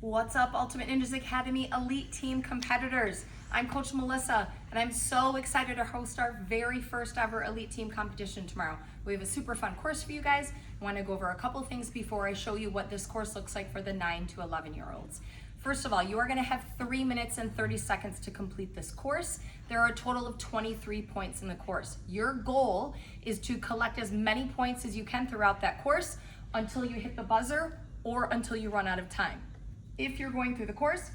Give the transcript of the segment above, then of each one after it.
What's up, Ultimate Ninjas Academy Elite Team competitors? I'm Coach Melissa, and I'm so excited to host our very first ever Elite Team competition tomorrow. We have a super fun course for you guys. I want to go over a couple things before I show you what this course looks like for the 9 to 11-year-olds. First of all, you are going to have 3 minutes and 30 seconds to complete this course. There are a total of 23 points in the course. Your goal is to collect as many points as you can throughout that course until you hit the buzzer or until you run out of time. If you're going through the course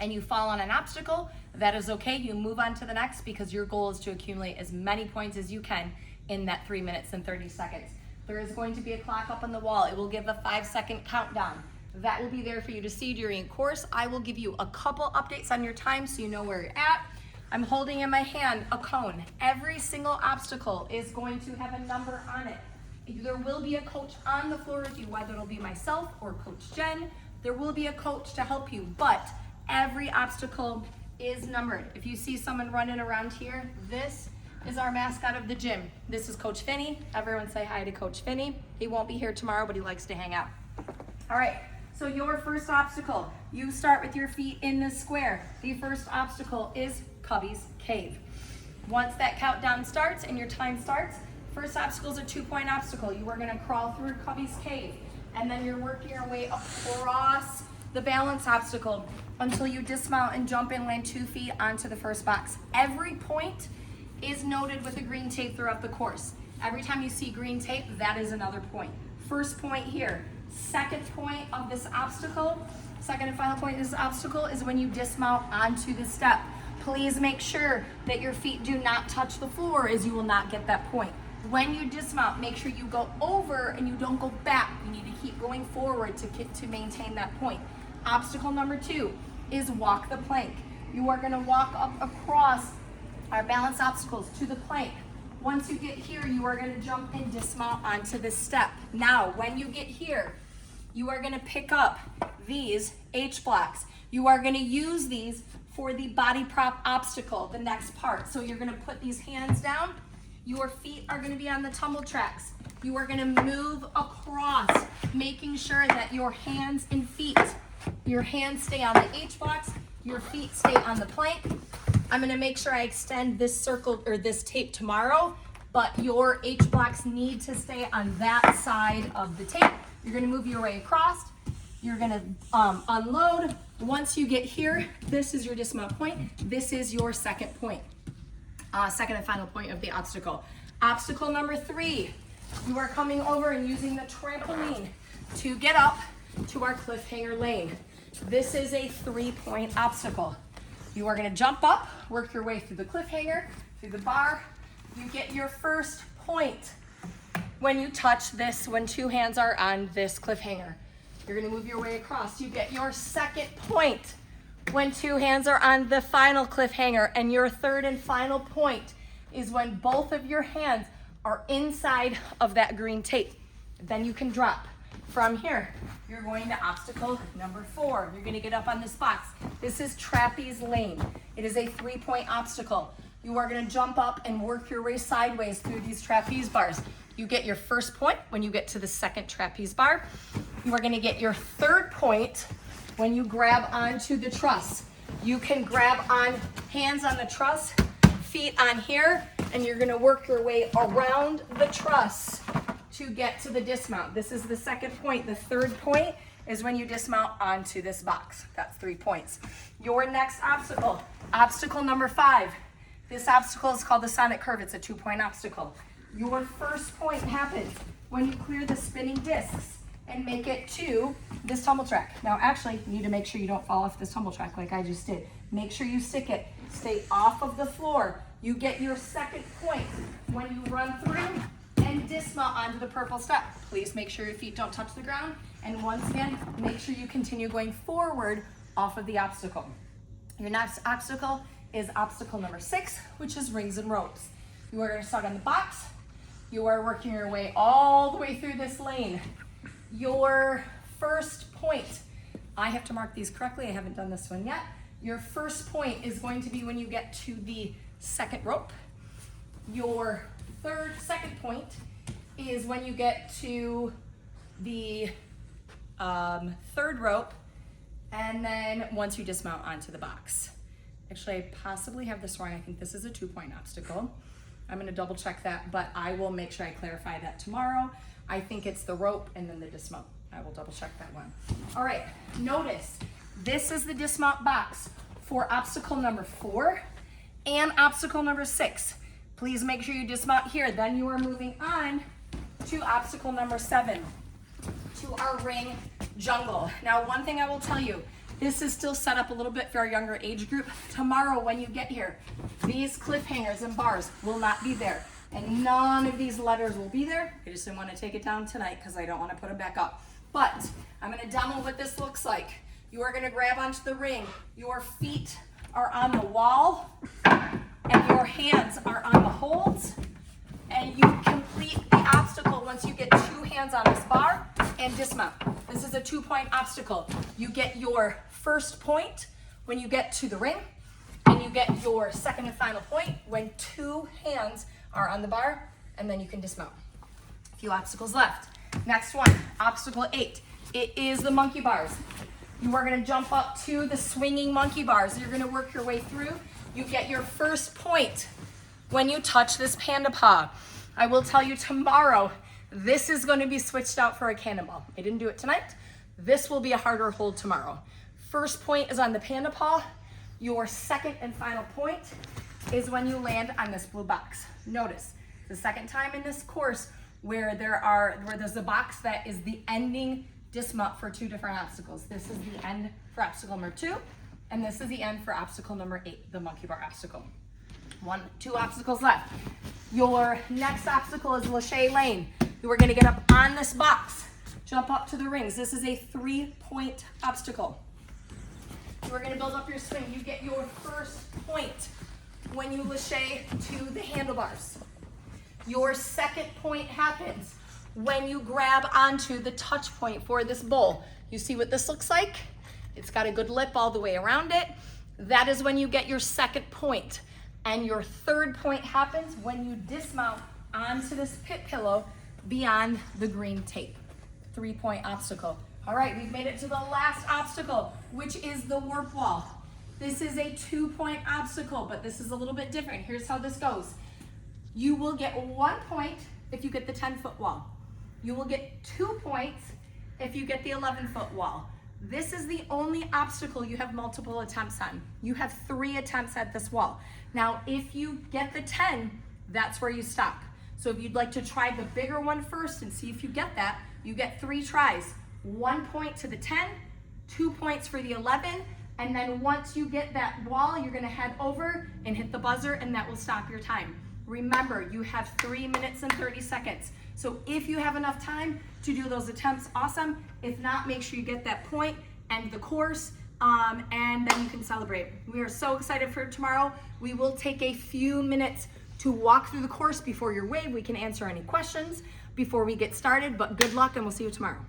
and you fall on an obstacle, that is okay. You move on to the next because your goal is to accumulate as many points as you can in that 3 minutes and 30 seconds. There is going to be a clock up on the wall. It will give a 5-second countdown. That will be there for you to see during course. I will give you a couple updates on your time so you know where you're at. I'm holding in my hand a cone. Every single obstacle is going to have a number on it. There will be a coach on the floor with you, whether it'll be myself or Coach Jen. There will be a coach to help you, but every obstacle is numbered. If you see someone running around here, this is our mascot of the gym. This is Coach Finney. Everyone say hi to Coach Finney. He won't be here tomorrow, but he likes to hang out. All right, so your first obstacle, you start with your feet in the square. The first obstacle is Cubby's Cave. Once that countdown starts and your time starts, first obstacle is a 2-point obstacle. You are gonna crawl through Cubby's Cave, and then you're working your way across the balance obstacle until you dismount and jump and land 2 feet onto the first box. Every point is noted with a green tape throughout the course. Every time you see green tape, that is another point. First point here. Second point of this obstacle, second and final point of this obstacle is when you dismount onto the step. Please make sure that your feet do not touch the floor, as you will not get that point. When you dismount, make sure you go over and you don't go back. You need to keep going forward to maintain that point. Obstacle number 2 is walk the plank. You are gonna walk up across our balance obstacles to the plank. Once you get here, you are gonna jump and dismount onto this step. Now, when you get here, you are gonna pick up these H blocks. You are gonna use these for the body prop obstacle, the next part. So you're gonna put these hands down. Your feet are gonna be on the tumble tracks. You are gonna move across, making sure that your hands and feet, your hands stay on the H blocks, your feet stay on the plank. I'm gonna make sure I extend this circle or this tape tomorrow, but your H blocks need to stay on that side of the tape. You're gonna move your way across. You're gonna unload. Once you get here, this is your dismount point. This is your second point. Second and final point of the obstacle. Obstacle number 3, you are coming over and using the trampoline to get up to our cliffhanger lane. This is a 3-point obstacle. You are gonna jump up, work your way through the cliffhanger, through the bar. You get your first point when you touch this, when 2 hands are on this cliffhanger. You're gonna move your way across. You get your second point when 2 hands are on the final cliffhanger, and your third and final point is when both of your hands are inside of that green tape. Then you can drop. From here, you're going to obstacle number 4. You're gonna get up on this box. This is trapeze lane. It is a 3-point obstacle. You are gonna jump up and work your way sideways through these trapeze bars. You get your first point when you get to the second trapeze bar. You are gonna get your third point when you grab onto the truss. You can grab on, hands on the truss, feet on here, and you're gonna work your way around the truss to get to the dismount. This is the second point. The third point is when you dismount onto this box. That's 3 points. Your next obstacle, obstacle number 5. This obstacle is called the Sonic Curve. It's a 2-point obstacle. Your first point happens when you clear the spinning discs and make it to this tumble track. Now, actually, you need to make sure you don't fall off this tumble track like I just did. Make sure you stick it. Stay off of the floor. You get your second point when you run through and dismount onto the purple step. Please make sure your feet don't touch the ground. And once again, make sure you continue going forward off of the obstacle. Your next obstacle is obstacle number 6, which is rings and ropes. You are gonna start on the box. You are working your way all the way through this lane. Your first point, I have to mark these correctly, I haven't done this one yet. Your first point is going to be when you get to the second rope. Your second point is when you get to the third rope. And then once you dismount onto the box. Actually, I possibly have this wrong. I think this is a 2-point obstacle. I'm gonna double check that, but I will make sure I clarify that tomorrow. I think it's the rope and then the dismount. I will double check that one. All right, notice, this is the dismount box for obstacle number 4 and obstacle number 6. Please make sure you dismount here. Then you are moving on to obstacle number 7, to our ring jungle. Now, one thing I will tell you, this is still set up a little bit for our younger age group. Tomorrow when you get here, these cliffhangers and bars will not be there. And none of these letters will be there. I just didn't want to take it down tonight because I don't want to put them back up. But I'm going to demo what this looks like. You are going to grab onto the ring. Your feet are on the wall and your hands are on the holds. And you complete the obstacle once you get 2 hands on this bar and dismount. This is a 2-point obstacle. You get your first point when you get to the ring, and you get your second and final point when 2 hands are on the bar, and then you can dismount. A few obstacles left. Next one, obstacle 8. It is the monkey bars. You are gonna jump up to the swinging monkey bars. You're gonna work your way through. You get your first point when you touch this panda paw. I will tell you tomorrow, this is going to be switched out for a cannonball. I didn't do it tonight. This will be a harder hold tomorrow. First point is on the panda paw. Your second and final point is when you land on this blue box. Notice, the second time in this course where there's a box that is the ending dismount for 2 different obstacles. This is the end for obstacle number 2, and this is the end for obstacle number 8, the monkey bar obstacle. 2 obstacles left. Your next obstacle is Lachey Lane. You are going to get up on this box, jump up to the rings. This is a 3-point obstacle. You are going to build up your swing. You get your first point when you lachey to the handlebars. Your second point happens when you grab onto the touch point for this bowl. You see what this looks like? It's got a good lip all the way around it. That is when you get your second point. And your third point happens when you dismount onto this pit pillow beyond the green tape. 3-point obstacle. All right, we've made it to the last obstacle, which is the warp wall. This is a 2-point obstacle, but this is a little bit different. Here's how this goes. You will get 1 point if you get the 10-foot wall. You will get 2 points if you get the 11-foot wall. This is the only obstacle you have multiple attempts on. You have 3 attempts at this wall. Now, if you get the 10, that's where you stop. So if you'd like to try the bigger one first and see if you get that, you get 3 tries. 1 point to the 10, 2 points for the 11, and then once you get that wall, you're gonna head over and hit the buzzer, and that will stop your time. Remember, you have 3 minutes and 30 seconds. So if you have enough time to do those attempts, awesome. If not, make sure you get that point, end the course, and then you can celebrate. We are so excited for tomorrow. We will take a few minutes to walk through the course before your wave. We can answer any questions before we get started, but good luck and we'll see you tomorrow.